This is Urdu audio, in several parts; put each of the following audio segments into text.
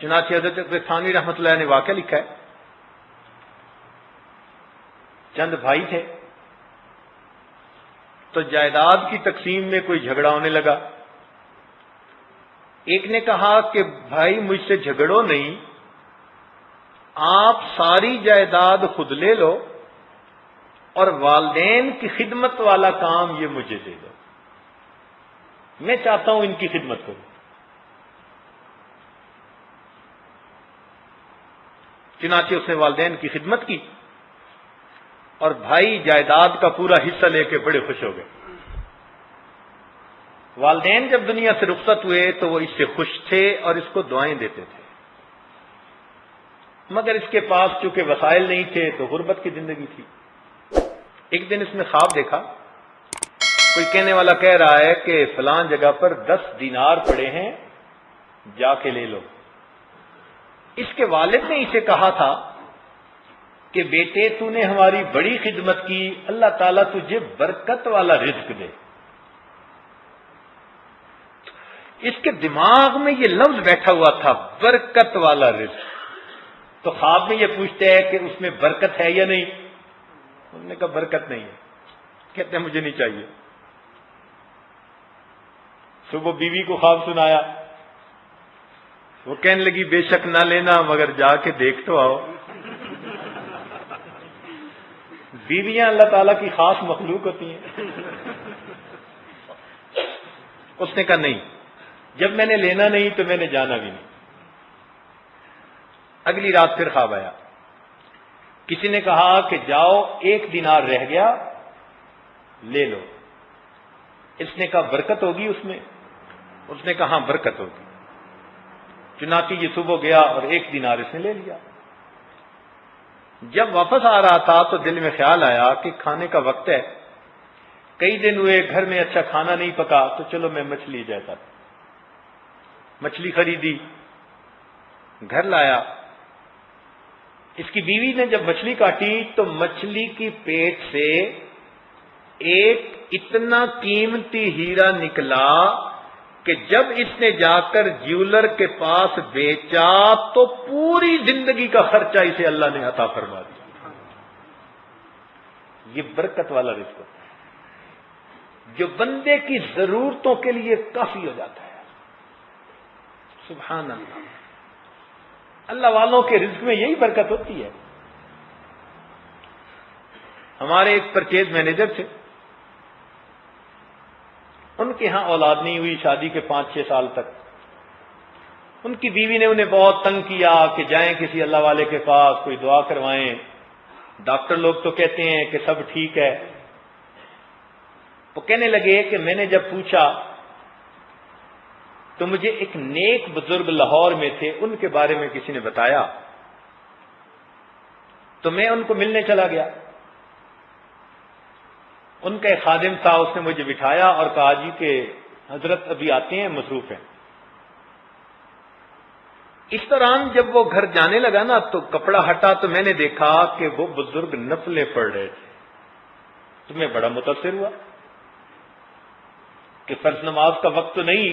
چنانچہ حضرت تھانوی رحمۃ اللہ نے واقعہ لکھا ہے، چند بھائی تھے تو جائیداد کی تقسیم میں کوئی جھگڑا ہونے لگا۔ ایک نے کہا کہ بھائی مجھ سے جھگڑو نہیں، آپ ساری جائیداد خود لے لو اور والدین کی خدمت والا کام یہ مجھے دے دو، میں چاہتا ہوں ان کی خدمت کروں۔ چنانچہ اس نے والدین کی خدمت کی اور بھائی جائیداد کا پورا حصہ لے کے بڑے خوش ہو گئے۔ والدین جب دنیا سے رخصت ہوئے تو وہ اس سے خوش تھے اور اس کو دعائیں دیتے تھے، مگر اس کے پاس چونکہ وسائل نہیں تھے تو غربت کی زندگی تھی۔ ایک دن اس نے خواب دیکھا، کوئی کہنے والا کہہ رہا ہے کہ فلان جگہ پر 10 دینار پڑے ہیں، جا کے لے لو۔ اس کے والد نے اسے کہا تھا کہ بیٹے تو نے ہماری بڑی خدمت کی، اللہ تعالیٰ تجھے برکت والا رزق دے۔ اس کے دماغ میں یہ لفظ بیٹھا ہوا تھا، برکت والا رزق۔ تو خواب میں یہ پوچھتے ہیں کہ اس میں برکت ہے یا نہیں؟ انہوں نے کہا برکت نہیں ہے۔ کہتے ہیں مجھے نہیں چاہیے۔ صبح بیوی کو خواب سنایا، وہ کہنے لگی بے شک نہ لینا مگر جا کے دیکھ تو آؤ۔ بیویاں اللہ تعالیٰ کی خاص مخلوق ہوتی ہیں۔ اس نے کہا نہیں، جب میں نے لینا نہیں تو میں نے جانا بھی نہیں۔ اگلی رات پھر خواب آیا، کسی نے کہا کہ جاؤ 1 دینار رہ گیا لے لو۔ اس نے کہا برکت ہوگی اس میں؟ اس نے کہا ہاں برکت ہوگی۔ چنانچہ یہ صبح گیا اور 1 دینار اس نے لے لیا۔ جب واپس آ رہا تھا تو دل میں خیال آیا کہ کھانے کا وقت ہے، کئی دن ہوئے گھر میں اچھا کھانا نہیں پکا، تو چلو میں مچھلی جاتا تھا۔ مچھلی خریدی، گھر لایا۔ اس کی بیوی نے جب مچھلی کاٹی تو مچھلی کی پیٹ سے ایک اتنا قیمتی ہیرا نکلا کہ جب اس نے جا کر جیولر کے پاس بیچا تو پوری زندگی کا خرچہ اسے اللہ نے عطا فرما دیا۔ یہ برکت والا رزق ہے جو بندے کی ضرورتوں کے لیے کافی ہو جاتا ہے۔ سبحان اللہ، اللہ والوں کے رزق میں یہی برکت ہوتی ہے۔ ہمارے ایک پرچیز مینیجر تھے، ان کے ہاں اولاد نہیں ہوئی شادی کے 5-6 سال تک۔ ان کی بیوی نے انہیں بہت تنگ کیا کہ جائیں کسی اللہ والے کے پاس، کوئی دعا کروائیں، ڈاکٹر لوگ تو کہتے ہیں کہ سب ٹھیک ہے۔ وہ کہنے لگے کہ میں نے جب پوچھا تو مجھے ایک نیک بزرگ لاہور میں تھے، ان کے بارے میں کسی نے بتایا، تو میں ان کو ملنے چلا گیا۔ ان کا ایک خادم تھا، اس نے مجھے بٹھایا اور کہا جی کہ حضرت ابھی آتے ہیں، مصروف ہیں۔ اس دوران جب وہ گھر جانے لگا نا تو کپڑا ہٹا تو میں نے دیکھا کہ وہ بزرگ نفلیں پڑھ رہے تھے۔ تو میں بڑا متاثر ہوا کہ فرض نماز کا وقت تو نہیں،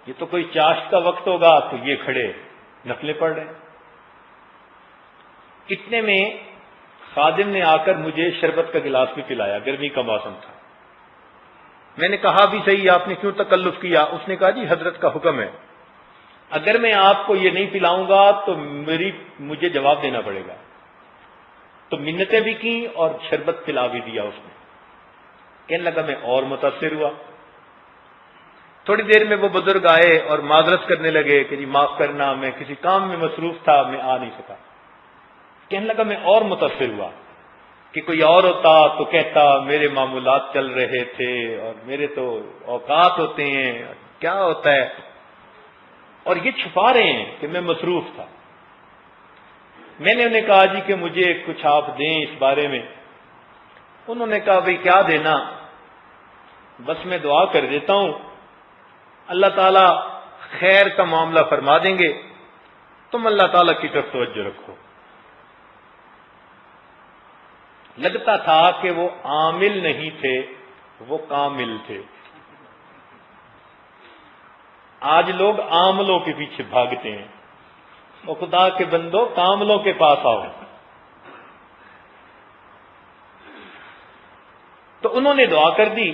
یہ تو کوئی چاشت کا وقت ہوگا، تو یہ کھڑے نفلیں پڑھ رہے ہیں۔ اتنے میں خادم نے آ کر مجھے شربت کا گلاس بھی پلایا، گرمی کا موسم تھا۔ میں نے کہا بھی صحیح، آپ نے کیوں تکلف کیا؟ اس نے کہا جی حضرت کا حکم ہے، اگر میں آپ کو یہ نہیں پلاؤں گا تو مجھے جواب دینا پڑے گا۔ تو منتیں بھی کی اور شربت پلا بھی دیا اس نے۔ کہنے لگا میں اور متاثر ہوا۔ تھوڑی دیر میں وہ بزرگ آئے اور معذرت کرنے لگے کہ جی معاف کرنا، میں کسی کام میں مصروف تھا، میں آ نہیں سکا۔ کہنے لگا میں اور متاثر ہوا کہ کوئی اور ہوتا تو کہتا میرے معمولات چل رہے تھے اور میرے تو اوقات ہوتے ہیں، کیا ہوتا ہے، اور یہ چھپا رہے ہیں کہ میں مصروف تھا۔ میں نے انہیں کہا جی کہ مجھے کچھ آپ دیں اس بارے میں۔ انہوں نے کہا بھئی کیا دینا، بس میں دعا کر دیتا ہوں، اللہ تعالیٰ خیر کا معاملہ فرما دیں گے، تم اللہ تعالیٰ کی طرف توجہ رکھو۔ لگتا تھا کہ وہ عامل نہیں تھے، وہ کامل تھے۔ آج لوگ عاملوں کے پیچھے بھاگتے ہیں، اور خدا کے بندو کاملوں کے پاس آؤ. تو انہوں نے دعا کر دی.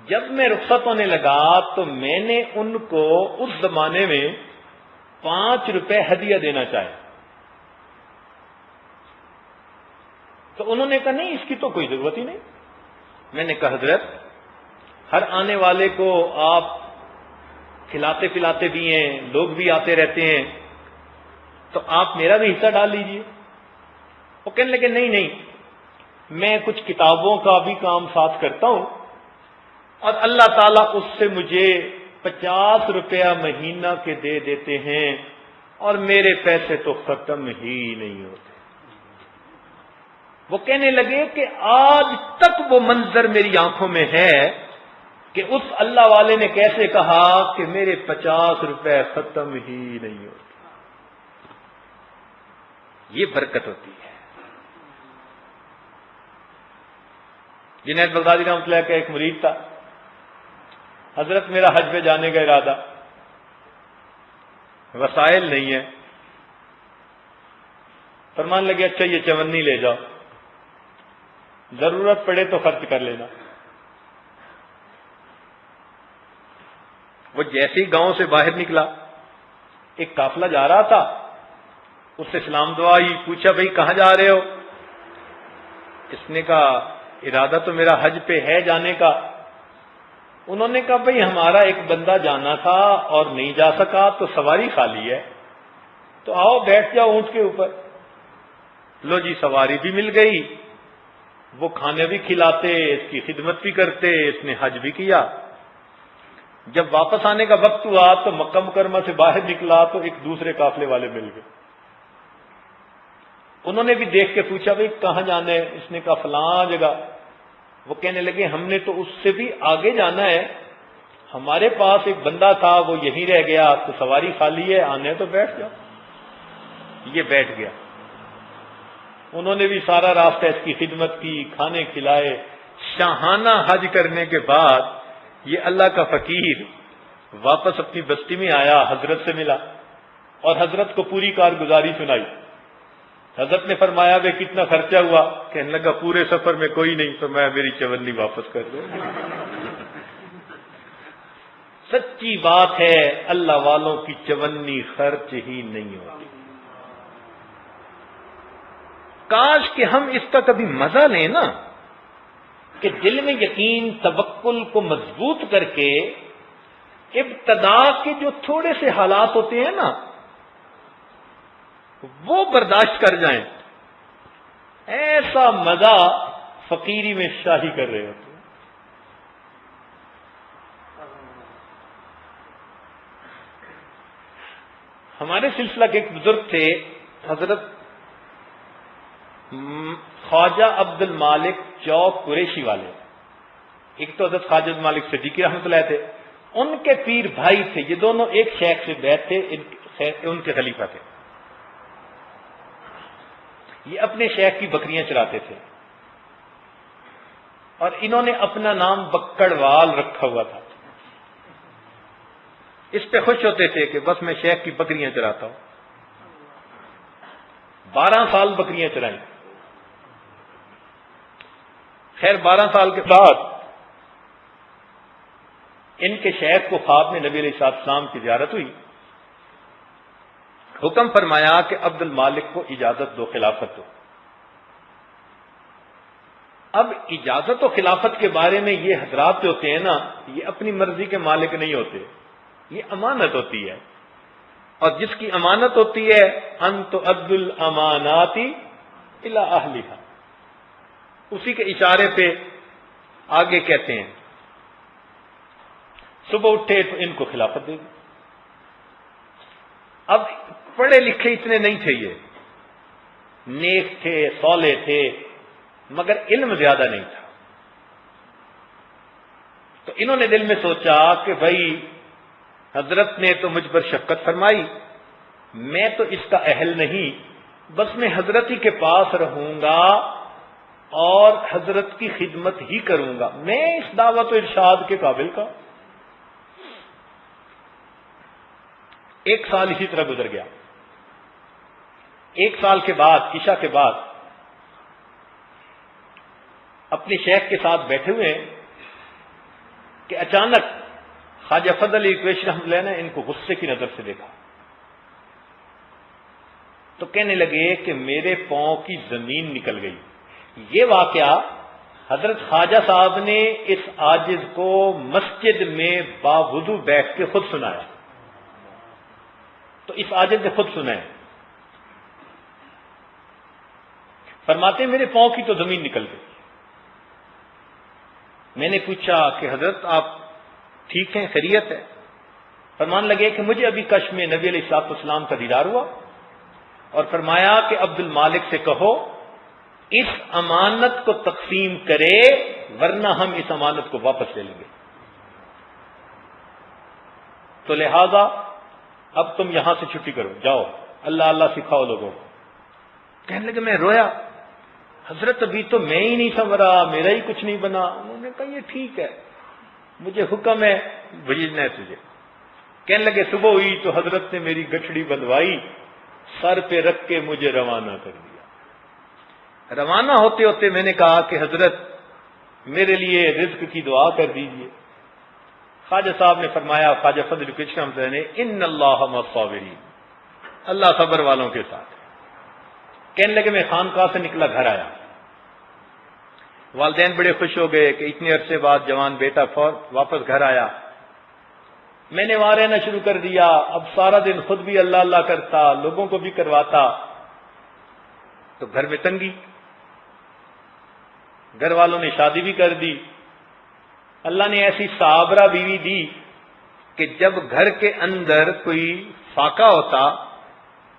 جب میں رخصت ہونے لگا تو میں نے ان کو اس زمانے میں 5 روپے ہدیہ دینا چاہے. تو انہوں نے کہا نہیں اس کی تو کوئی ضرورت ہی نہیں. میں نے کہا حضرت ہر آنے والے کو آپ کھلاتے پلاتے بھی ہیں, لوگ بھی آتے رہتے ہیں, تو آپ میرا بھی حصہ ڈال لیجئے. وہ کہنے لگے نہیں نہیں, میں کچھ کتابوں کا بھی کام ساتھ کرتا ہوں اور اللہ تعالیٰ اس سے مجھے 50 روپیہ مہینہ کے دے دیتے ہیں اور میرے پیسے تو ختم ہی نہیں ہوتے. وہ کہنے لگے کہ آج تک وہ منظر میری آنکھوں میں ہے کہ اس اللہ والے نے کیسے کہا کہ میرے 50 روپے ختم ہی نہیں ہوتے. یہ برکت ہوتی ہے. جنید بغدادی رحمۃ اللہ کا ایک مرید تھا, حضرت میرا حج پہ جانے کا ارادہ, وسائل نہیں ہے. فرمان لگے اچھا یہ چونی لے جاؤ, ضرورت پڑے تو خرچ کر لینا. وہ جیسے ہی گاؤں سے باہر نکلا, ایک قافلہ جا رہا تھا, اس سے سلام دعا ہی, پوچھا بھائی کہاں جا رہے ہو؟ اس نے کہا ارادہ تو میرا حج پہ ہے جانے کا. انہوں نے کہا بھائی ہمارا ایک بندہ جانا تھا اور نہیں جا سکا تو سواری خالی ہے, تو آؤ بیٹھ جاؤ اونٹ کے اوپر. لو جی سواری بھی مل گئی, وہ کھانے بھی کھلاتے, اس کی خدمت بھی کرتے, اس نے حج بھی کیا. جب واپس آنے کا وقت ہوا تو مکہ مکرمہ سے باہر نکلا تو ایک دوسرے قافلے والے مل گئے. انہوں نے بھی دیکھ کے پوچھا بھائی کہاں جانا ہے؟ اس نے کہا فلاں جگہ. وہ کہنے لگے ہم نے تو اس سے بھی آگے جانا ہے, ہمارے پاس ایک بندہ تھا وہ یہیں رہ گیا, تو سواری خالی ہے, آنے تو بیٹھ جاؤ. یہ بیٹھ گیا. انہوں نے بھی سارا راستہ اس کی خدمت کی, کھانے کھلائے. شاہانہ حج کرنے کے بعد یہ اللہ کا فقیر واپس اپنی بستی میں آیا, حضرت سے ملا اور حضرت کو پوری کارگزاری سنائی. حضرت نے فرمایا بھائی کتنا خرچہ ہوا؟ کہنے لگا پورے سفر میں کوئی نہیں. تو میں میری چونی واپس کر دوں. سچی بات ہے, اللہ والوں کی چونی خرچ ہی نہیں ہوتی. کاش کہ ہم اس کا کبھی مزہ لیں نا, کہ دل میں یقین توکل کو مضبوط کر کے ابتدا کے جو تھوڑے سے حالات ہوتے ہیں نا وہ برداشت کر جائیں. ایسا مزہ فقیری میں شاہی کر رہے ہوتے ہیں. ہمارے سلسلہ کے ایک بزرگ تھے حضرت خواجہ عبد المالک چوک قریشی والے. ایک تو حضرت خواجہ عبد المالک صدیقی رحمۃ اللہ تھے, ان کے پیر بھائی تھے. یہ دونوں ایک شیخ سے بیعت تھے, ان کے خلیفہ تھے. یہ اپنے شیخ کی بکریاں چراتے تھے اور انہوں نے اپنا نام بکڑوال رکھا ہوا تھا. اس پہ خوش ہوتے تھے کہ بس میں شیخ کی بکریاں چراتا ہوں. 12 سال بکریاں چرائیں. خیر 12 سال کے بعد ان کے شیخ کو خواب میں نبی علیہ السلام کی زیارت ہوئی. حکم فرمایا کہ عبد المالک کو اجازت دو, خلافت دو. اب اجازت و خلافت کے بارے میں یہ حضرات جو ہوتے ہیں نا, یہ اپنی مرضی کے مالک نہیں ہوتے, یہ امانت ہوتی ہے. اور جس کی امانت ہوتی ہے ان تؤد الامانات الی اہلھا, اسی کے اشارے پہ آگے کہتے ہیں صبح اٹھے تو ان کو خلافت دے دی. اب پڑھے لکھے اتنے نہیں تھے, یہ نیک تھے, صالح تھے, مگر علم زیادہ نہیں تھا. تو انہوں نے دل میں سوچا کہ بھائی حضرت نے تو مجھ پر شفقت فرمائی, میں تو اس کا اہل نہیں, بس میں حضرت ہی کے پاس رہوں گا اور حضرت کی خدمت ہی کروں گا, میں اس دعوت و ارشاد کے قابل کا. ایک سال اسی طرح گزر گیا. ایک سال کے بعد عشاء کے بعد اپنے شیخ کے ساتھ بیٹھے ہوئے ہیں کہ اچانک خواجہ فضل علی قریشی رحمۃ اللہ نے ان کو غصے کی نظر سے دیکھا تو کہنے لگے کہ میرے پاؤں کی زمین نکل گئی. یہ واقعہ حضرت خواجہ صاحب نے اس عاجز کو مسجد میں باوضو بیٹھ کے خود سنایا. تو اس عاجز نے خود سنا ہے. فرماتے ہیں میرے پاؤں کی تو زمین نکل گئی. میں نے پوچھا کہ حضرت آپ ٹھیک ہیں, خیریت ہے؟ فرمان لگے کہ مجھے ابھی کش میں نبی علیہ الصلوۃ والسلام کا دیدار ہوا اور فرمایا کہ عبد المالک سے کہو اس امانت کو تقسیم کرے ورنہ ہم اس امانت کو واپس لے لیں گے. تو لہذا اب تم یہاں سے چھٹی کرو, جاؤ اللہ اللہ سکھاؤ لوگوں کو. کہنے لگے میں رویا, حضرت ابھی تو میں ہی نہیں سنورا, میرا ہی کچھ نہیں بنا. انہوں نے کہا یہ ٹھیک ہے, مجھے حکم ہے بھیجنا ہے تجھے. کہنے لگے صبح ہوئی تو حضرت نے میری گٹھڑی بندھوائی, سر پہ رکھ کے مجھے روانہ کر دیا. روانہ ہوتے ہوتے میں نے کہا کہ حضرت میرے لیے رزق کی دعا کر دیجئے. خواجہ صاحب نے فرمایا, خواجہ فضل علی قریشی رحمۃ اللہ نے, ان اللہ مع الصابرین, اللہ صبر والوں کے ساتھ. کہنے لگے میں خانقاہ سے نکلا, گھر آیا. والدین بڑے خوش ہو گئے کہ اتنے عرصے بعد جوان بیٹا واپس گھر آیا. میں نے وہاں رہنا شروع کر دیا. اب سارا دن خود بھی اللہ اللہ کرتا, لوگوں کو بھی کرواتا. تو گھر میں تنگی, گھر والوں نے شادی بھی کر دی. اللہ نے ایسی صابرہ بیوی دی کہ جب گھر کے اندر کوئی فاقہ ہوتا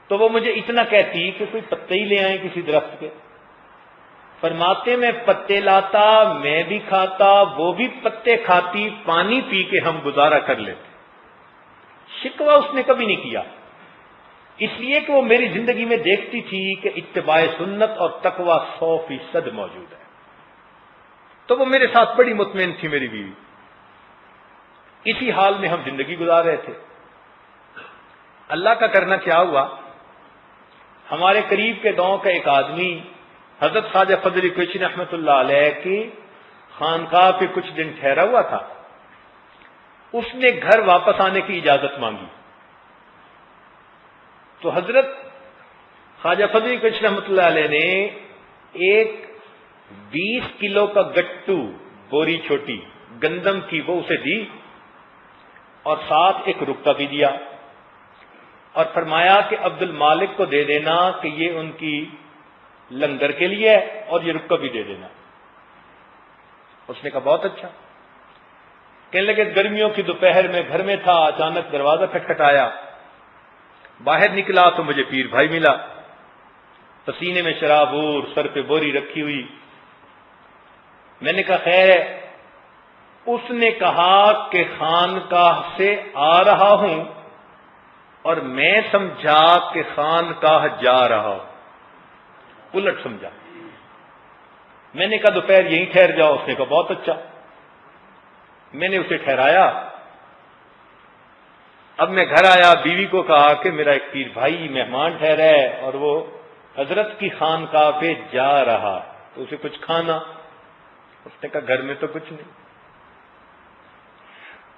تو وہ مجھے اتنا کہتی کہ کوئی پتے ہی لے آئیں کسی درخت کے. فرماتے میں پتے لاتا, میں بھی کھاتا, وہ بھی پتے کھاتی, پانی پی کے ہم گزارا کر لیتے. شکوہ اس نے کبھی نہیں کیا, اس لیے کہ وہ میری زندگی میں دیکھتی تھی کہ اتباع سنت اور تقوی 100% موجود ہے. تو وہ میرے ساتھ بڑی مطمئن تھی میری بیوی. اسی حال میں ہم زندگی گزار رہے تھے. اللہ کا کرنا کیا ہوا, ہمارے قریب کے گاؤں کا ایک آدمی حضرت خواجہ فضل علی قریشی رحمۃ اللہ علیہ کی خانقاہ پہ کچھ دن ٹھہرا ہوا تھا. اس نے گھر واپس آنے کی اجازت مانگی. تو حضرت خواجہ فضل علی قریشی رحمۃ اللہ علیہ نے ایک 20 کلو کا گٹو, بوری چھوٹی گندم کی, وہ اسے دی اور ساتھ ایک رکا بھی دیا اور فرمایا کہ عبد المالک کو دے دینا کہ یہ ان کی لنگر کے لیے ہے اور یہ رکا بھی دے دینا. اس نے کہا بہت اچھا. کہنے لگے گرمیوں کی دوپہر میں گھر میں تھا, اچانک دروازہ کھٹکھٹایا, باہر نکلا تو مجھے پیر بھائی ملا, پسینے میں شراب اور سر پہ بوری رکھی ہوئی. میں نے کہا خیر ہے. اس نے کہا کہ خانقاہ سے آ رہا ہوں اور میں سمجھا کہ خانقاہ جا رہا ہوں, الٹ سمجھا. میں نے کہا دوپہر یہیں ٹھہر جاؤ. اس نے کہا بہت اچھا. میں نے اسے ٹھہرایا. اب میں گھر آیا, بیوی کو کہا کہ میرا ایک پیر بھائی مہمان ٹھہرا ہے اور وہ حضرت کی خانقاہ پہ جا رہا, تو اسے کچھ کھانا. اس نے کہا گھر میں تو کچھ نہیں.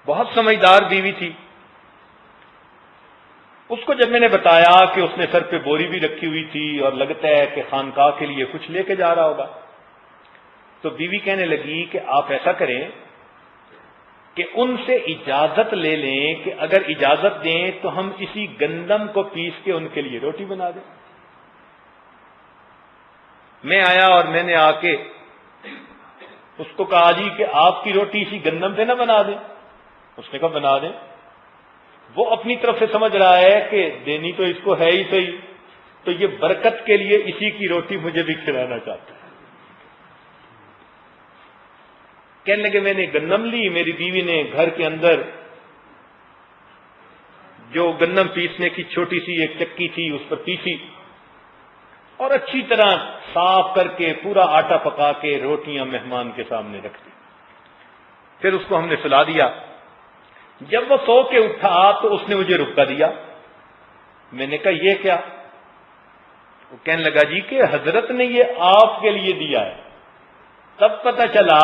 بہت سمجھدار بیوی تھی. اس کو جب میں نے بتایا کہ اس نے سر پہ بوری بھی رکھی ہوئی تھی اور لگتا ہے کہ خانقاہ کے لیے کچھ لے کے جا رہا ہوگا, تو بیوی کہنے لگی کہ آپ ایسا کریں کہ ان سے اجازت لے لیں کہ اگر اجازت دیں تو ہم اسی گندم کو پیس کے ان کے لیے روٹی بنا دیں. میں آیا اور میں نے آ کے اس کو کہا جی کہ آپ کی روٹی اسی گندم پہ نہ بنا دیں. اس نے کہا بنا دیں. وہ اپنی طرف سے سمجھ رہا ہے کہ دینی تو اس کو ہے ہی صحیح, تو یہ برکت کے لیے اسی کی روٹی مجھے بھی کھلانا چاہتا ہے. کہنے لگے میں نے گندم لی, میری بیوی نے گھر کے اندر جو گندم پیسنے کی چھوٹی سی ایک چکی تھی اس پر پیسی اور اچھی طرح صاف کر کے پورا آٹا پکا کے روٹیاں مہمان کے سامنے رکھ دی. پھر اس کو ہم نے سلا دیا. جب وہ سو کے اٹھا تو اس نے مجھے رکا دیا میں نے کہا یہ کیا؟ وہ کہنے لگا جی کہ حضرت نے یہ آپ کے لیے دیا ہے۔ تب پتہ چلا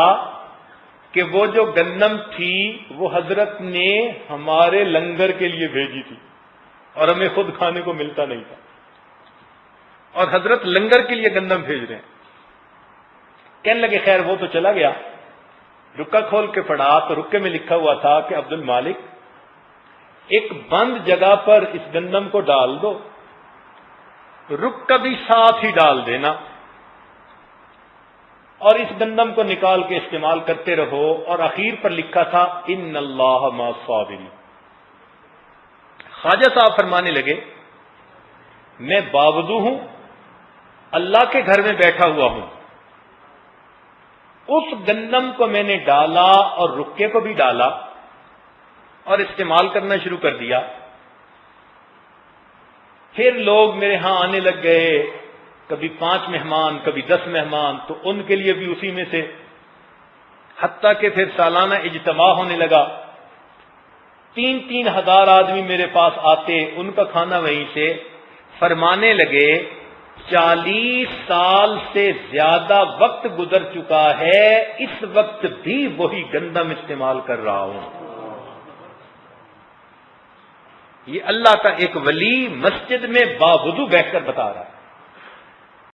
کہ وہ جو گندم تھی وہ حضرت نے ہمارے لنگر کے لیے بھیجی تھی اور ہمیں خود کھانے کو ملتا نہیں تھا، اور حضرت لنگر کے لیے گندم بھیج رہے ہیں۔ کہنے لگے خیر وہ تو چلا گیا، رکا کھول کے پڑھا تو رکے میں لکھا ہوا تھا کہ عبد المالک ایک بند جگہ پر اس گندم کو ڈال دو، رکا بھی ساتھ ہی ڈال دینا، اور اس گندم کو نکال کے استعمال کرتے رہو، اور اخیر پر لکھا تھا ان اللہ مع الصابرین۔ خواجہ صاحب فرمانے لگے میں باوضو ہوں، اللہ کے گھر میں بیٹھا ہوا ہوں، اس گندم کو میں نے ڈالا اور رکے کو بھی ڈالا اور استعمال کرنا شروع کر دیا۔ پھر لوگ میرے ہاں آنے لگ گئے، کبھی 5 مہمان، کبھی 10 مہمان، تو ان کے لیے بھی اسی میں سے، حتیٰ کہ پھر سالانہ اجتماع ہونے لگا، 3-3 ہزار آدمی میرے پاس آتے، ان کا کھانا وہیں سے۔ فرمانے لگے 40 سال سے زیادہ وقت گزر چکا ہے، اس وقت بھی وہی گندم استعمال کر رہا ہوں۔ یہ اللہ کا ایک ولی مسجد میں باوضو بیٹھ کر بتا رہا ہے۔